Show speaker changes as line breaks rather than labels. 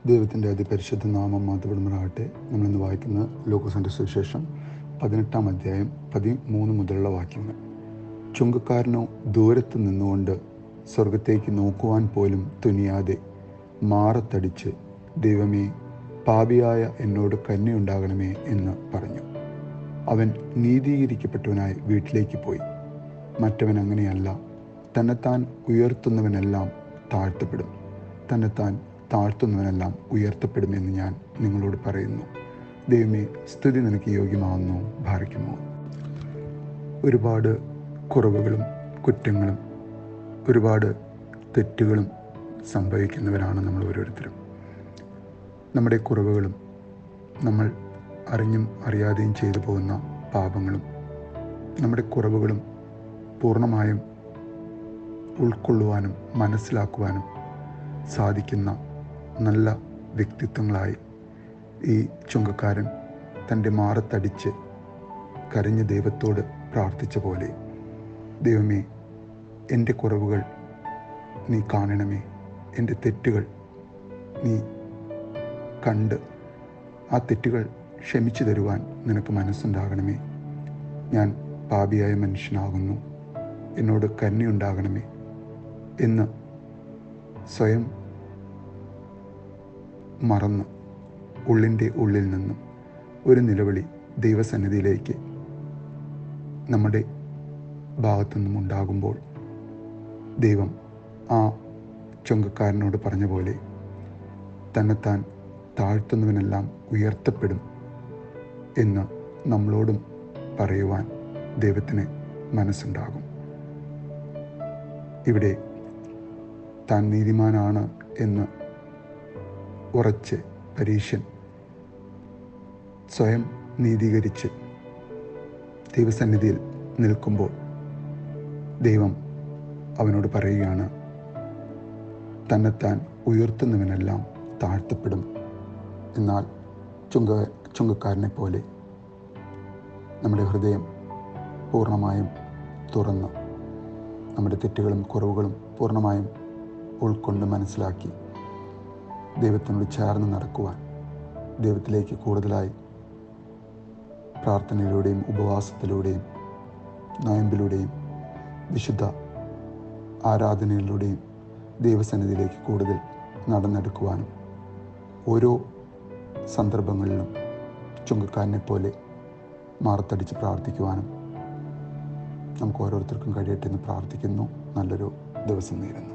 ദൈവത്തിൻ്റെ അതിപരിശുദ്ധ നാമം മാതൃപെടുമാറാകട്ടെ. നമ്മളിന്ന് വായിക്കുന്ന ലൂക്കോസിന്റെ സുവിശേഷം 18-ാം അധ്യായം 13 മുതലുള്ള വാക്യങ്ങൾ. ചുങ്കക്കാരനോ ദൂരത്ത് നിന്നുകൊണ്ട് സ്വർഗത്തേക്ക് നോക്കുവാൻ പോലും തുനിയാതെ മാറത്തടിച്ച്, ദൈവമേ, പാപിയായ എന്നോട് കരുണയുണ്ടാകണമേ എന്ന് പറഞ്ഞു. അവൻ നീതീകരിക്കപ്പെട്ടവനായി വീട്ടിലേക്ക് പോയി. മറ്റവൻ അങ്ങനെയല്ല. തന്നെത്താൻ ഉയർത്തുന്നവനെല്ലാം താഴ്ത്തപ്പെടും, തന്നെത്താൻ താഴ്ത്തുന്നവനെല്ലാം ഉയർത്തപ്പെടുമെന്ന് ഞാൻ നിങ്ങളോട് പറയുന്നു. ദൈവമേ, സ്തുതി നിനക്ക് യോഗ്യമാവുന്നു. ഭാരിക്കുമോ. ഒരുപാട് കുറവുകളും കുറ്റങ്ങളും ഒരുപാട് തെറ്റുകളും സംഭവിക്കുന്നവരാണ് നമ്മൾ ഓരോരുത്തരും. നമ്മുടെ കുറവുകളും നമ്മൾ അറിഞ്ഞും അറിയാതെയും ചെയ്തു പോകുന്ന പാപങ്ങളും നമ്മുടെ കുറവുകളും പൂർണ്ണമായും ഉൾക്കൊള്ളുവാനും മനസ്സിലാക്കുവാനും സാധിക്കുന്ന നല്ല വ്യക്തിത്വങ്ങളായി ഈ ചുങ്കക്കാരൻ തൻ്റെ മാറത്തടിച്ച് കരഞ്ഞ് ദൈവത്തോട് പ്രാർത്ഥിച്ച പോലെ, ദൈവമേ, എൻ്റെ കുറവുകൾ നീ കാണണമേ, എൻ്റെ തെറ്റുകൾ നീ കണ്ട് ആ തെറ്റുകൾ ക്ഷമിച്ചു തരുവാൻ നിനക്ക് മനസ്സുണ്ടാകണമേ. ഞാൻ പാപിയായ മനുഷ്യനാകുന്നു, എന്നോട് കരുണയുണ്ടാകണമേ എന്ന് സ്വയം മറന്ന് ഉള്ളിൻ്റെ ഉള്ളിൽ നിന്നും ഒരു നിലവിളി ദൈവസന്നിധിയിലേക്ക് നമ്മുടെ ഭാഗത്തു നിന്നും ഉണ്ടാകുമ്പോൾ, ദൈവം ആ ചുങ്കക്കാരനോട് പറഞ്ഞ പോലെ തന്നെത്താൻ താഴ്ത്തുന്നവനെല്ലാം ഉയർത്തപ്പെടും എന്ന് നമ്മളോടും പറയുവാൻ ദൈവത്തിന് മനസ്സുണ്ടാകും. ഇവിടെ താൻ നീതിമാനാണ് എന്ന് ഉറച്ച് പരീശൻ സ്വയം നീതീകരിച്ച് ദൈവസന്നിധിയിൽ നിൽക്കുമ്പോൾ ദൈവം അവനോട് പറയുകയാണ്, തന്നെത്താൻ ഉയർത്തുന്നവനെല്ലാം താഴ്ത്തപ്പെടും. എന്നാൽ ചുങ്കക്കാരനെ പോലെ നമ്മുടെ ഹൃദയം പൂർണ്ണമായും തുറന്ന് നമ്മുടെ തെറ്റുകളും കുറവുകളും പൂർണ്ണമായും ഉൾക്കൊണ്ട് മനസ്സിലാക്കി ദൈവത്തിനോട് ചേർന്ന് നടക്കുവാൻ, ദൈവത്തിലേക്ക് കൂടുതലായി പ്രാർത്ഥനയിലൂടെയും ഉപവാസത്തിലൂടെയും നോയമ്പിലൂടെയും വിശുദ്ധ ആരാധനയിലൂടെയും ദൈവസന്നിധിയിലേക്ക് കൂടുതൽ നടന്നെടുക്കുവാനും ഓരോ സന്ദർഭങ്ങളിലും ചുങ്കക്കാരനെ പോലെ മാറത്തടിച്ച് പ്രാർത്ഥിക്കുവാനും നമുക്ക് ഓരോരുത്തർക്കും കഴിയട്ടെ എന്ന് പ്രാർത്ഥിക്കുന്നു. നല്ലൊരു ദിവസം നേരുന്നു.